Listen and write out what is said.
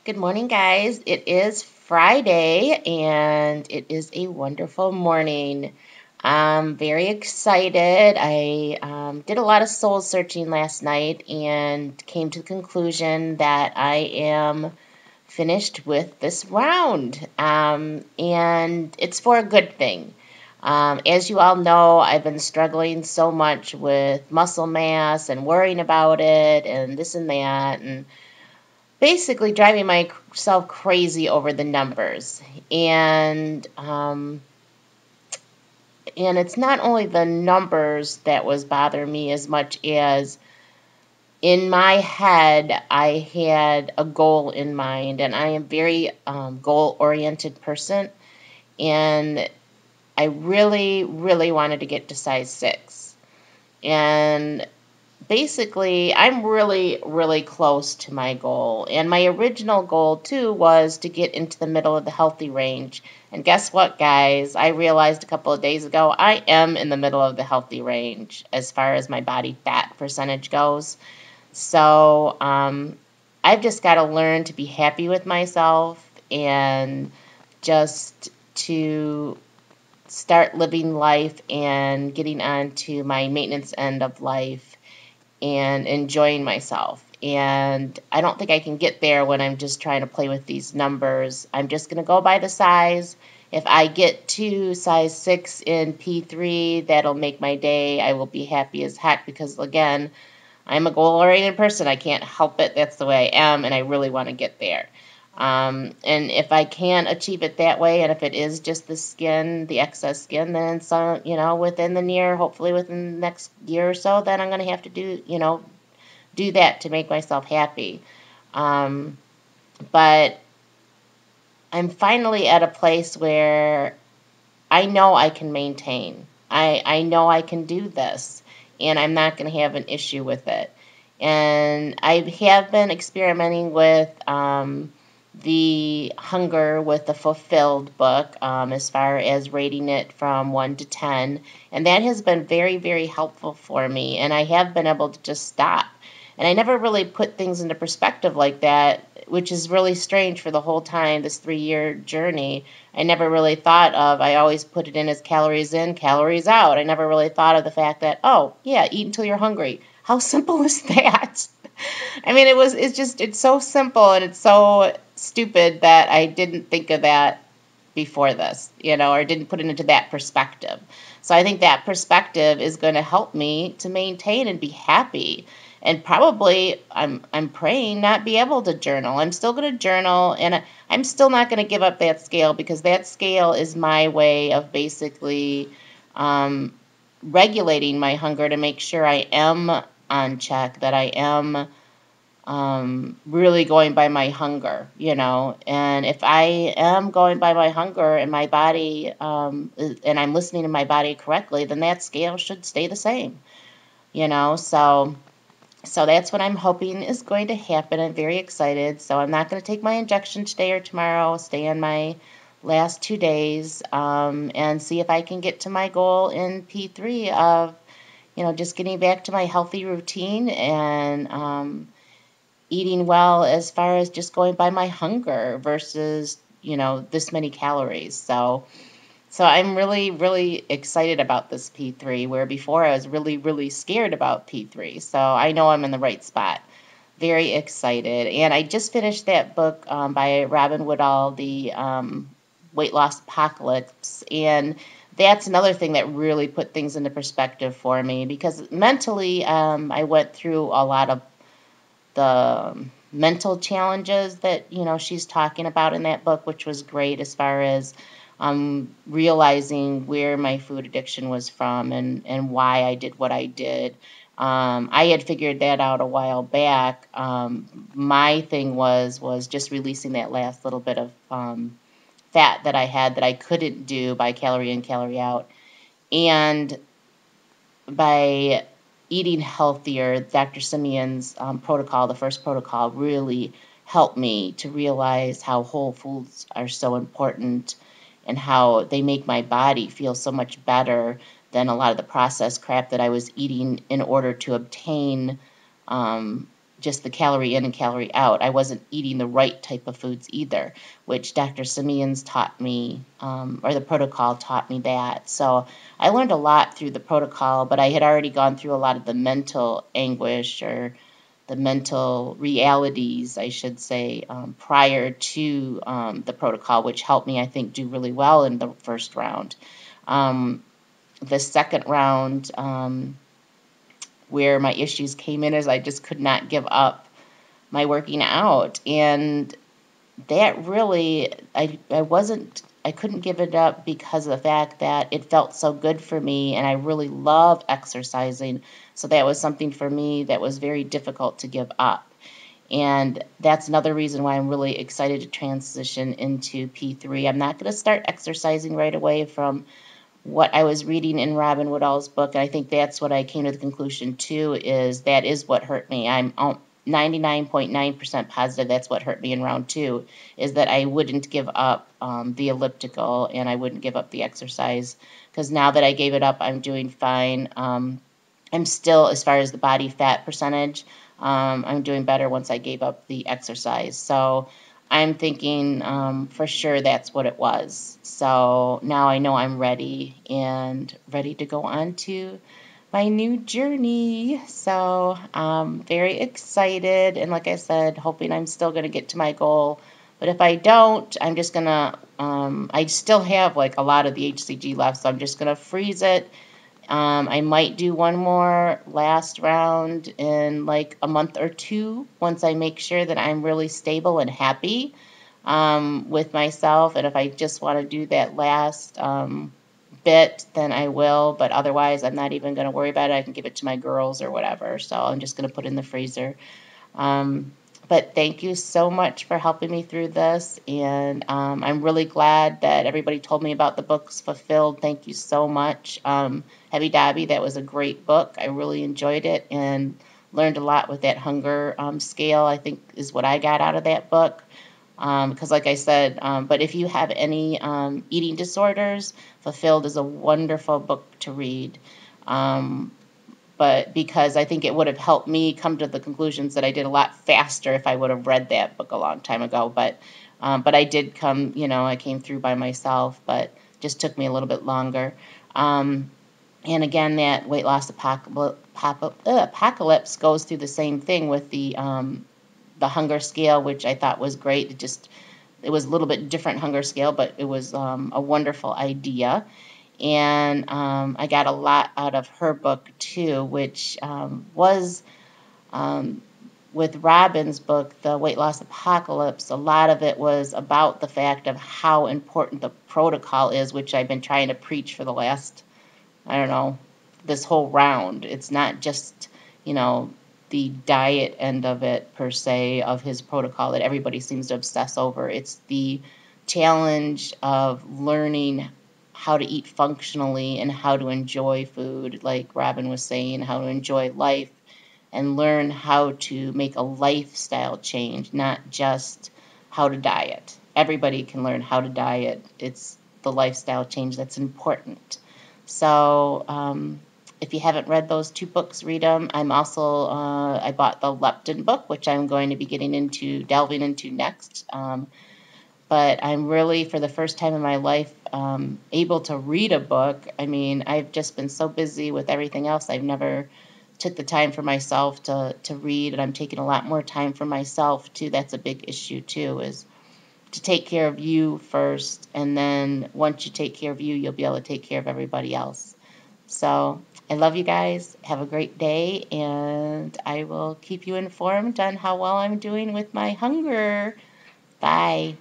Good morning, guys. It is Friday and it is a wonderful morning. I'm very excited. I did a lot of soul searching last night and came to the conclusion that I am finished with this round. And it's for a good thing. As you all know, I've been struggling so much with muscle mass and worrying about it and this and that. And basically driving myself crazy over the numbers. And it's not only the numbers that was bothering me as much as in my head I had a goal in mind, and I am very goal-oriented person, and I really, really wanted to get to size 6. And basically, I'm really, really close to my goal. And my original goal, too, was to get into the middle of the healthy range. And guess what, guys? I realized a couple of days ago I am in the middle of the healthy range as far as my body fat percentage goes. So I've just got to learn to be happy with myself and just to start living life and getting on to my maintenance end of life and enjoying myself. And I don't think I can get there when I'm just trying to play with these numbers. I'm just going to go by the size. If I get to size 6 in P3, that'll make my day. I will be happy as heck because, again, I'm a goal-oriented person. I can't help it. That's the way I am, and I really want to get there. And if I can achieve it that way, and if it is just the skin, the excess skin, then some, within the hopefully within the next year or so, then I'm going to have to do that to make myself happy. But I'm finally at a place where I know I can maintain. I know I can do this, and I'm not going to have an issue with it. And I have been experimenting with the hunger with the fulfilled book as far as rating it from 1 to 10, and that has been very, very helpful for me, and I have been able to just stop. And I never really put things into perspective like that, which is really strange for the whole time, this 3-year journey. I never really thought of, I always put it in, calories out. I never really thought of the fact that, oh, yeah, eat until you're hungry. How simple is that? I mean, it's so simple and it's so stupid that I didn't think of that before this, or didn't put it into that perspective. So I think that perspective is going to help me to maintain and be happy. And probably I'm praying not be able to journal. I'm still going to journal, and I'm still not going to give up that scale because that scale is my way of basically regulating my hunger to make sure I am on check, that I am really going by my hunger, and if I am going by my hunger and my body, and I'm listening to my body correctly, then that scale should stay the same, so that's what I'm hoping is going to happen. I'm very excited. So I'm not going to take my injection today or tomorrow. I'll stay on my last 2 days and see if I can get to my goal in P3 of, just getting back to my healthy routine and eating well as far as just going by my hunger versus, this many calories. So I'm really, really excited about this P3, where before I was really, really scared about P3. So I know I'm in the right spot. Very excited. And I just finished that book by Robin Woodall, the Weight Loss Apocalypse. And that's another thing that really put things into perspective for me, because mentally I went through a lot of the mental challenges that, she's talking about in that book, which was great as far as realizing where my food addiction was from and why I did what I did. I had figured that out a while back. My thing was just releasing that last little bit of fat that I had that I couldn't do by calorie in, calorie out. And by eating healthier, Dr. Simeon's protocol, the first protocol, really helped me to realize how whole foods are so important and how they make my body feel so much better than a lot of the processed crap that I was eating in order to obtain just the calorie in and calorie out. I wasn't eating the right type of foods either, which Dr. Simeon's taught me, or the protocol taught me that. So I learned a lot through the protocol, but I had already gone through a lot of the mental anguish, or the mental realities, I should say, prior to the protocol, which helped me, I think, do really well in the first round. The second round, where my issues came in, is I just could not give up my working out. And that really, I couldn't give it up because of the fact that it felt so good for me, and I really love exercising. So that was something for me that was very difficult to give up. And that's another reason why I'm really excited to transition into P3. I'm not going to start exercising right away from what I was reading in Robin Woodall's book. And I think that's what I came to the conclusion too, is that is what hurt me. I'm 99.9% positive that's what hurt me in round 2, is that I wouldn't give up the elliptical, and I wouldn't give up the exercise, because now that I gave it up, I'm doing fine. I'm still, as far as the body fat percentage, I'm doing better once I gave up the exercise. So I'm thinking for sure that's what it was. So now I know I'm ready, and ready to go on to my new journey. So I'm very excited, and like I said, hoping I'm still going to get to my goal. But if I don't, I'm just going to, I still have like a lot of the HCG left, so I'm just going to freeze it. I might do one more last round in like a month or two, once I make sure that I'm really stable and happy with myself. And if I just want to do that last bit, then I will. But otherwise, I'm not even going to worry about it. I can give it to my girls or whatever. So I'm just going to put it in the freezer. But thank you so much for helping me through this. And I'm really glad that everybody told me about the books Fulfilled. Thank you so much. Heavy Dobby, that was a great book. I really enjoyed it and learned a lot with that hunger scale, I think, is what I got out of that book. Because like I said, but if you have any eating disorders, Fulfilled is a wonderful book to read. But because I think it would have helped me come to the conclusions that I did a lot faster if I would have read that book a long time ago. But I did come, I came through by myself, but just took me a little bit longer. And again, that weight loss apocalypse goes through the same thing with the hunger scale, which I thought was great. It was a little bit different hunger scale, but it was a wonderful idea. And I got a lot out of her book too, which was with Robin's book, The Weight Loss Apocalypse. A lot of it was about the fact of how important the protocol is, which I've been trying to preach for the last, I don't know, this whole round. It's not just, the diet end of it per se, of his protocol, that everybody seems to obsess over. It's the challenge of learning how to eat functionally and how to enjoy food, like Robin was saying, how to enjoy life and learn how to make a lifestyle change, not just how to diet. Everybody can learn how to diet. It's the lifestyle change that's important. So if you haven't read those 2 books, read them. I'm also, I bought the leptin book, which I'm going to be delving into next. But I'm really, for the first time in my life, able to read a book. I mean, I've just been so busy with everything else. I've never took the time for myself to read, and I'm taking a lot more time for myself too. That's a big issue too, is to take care of you first, and then once you take care of you, you'll be able to take care of everybody else. So I love you guys. Have a great day, and I will keep you informed on how well I'm doing with my hunger. Bye.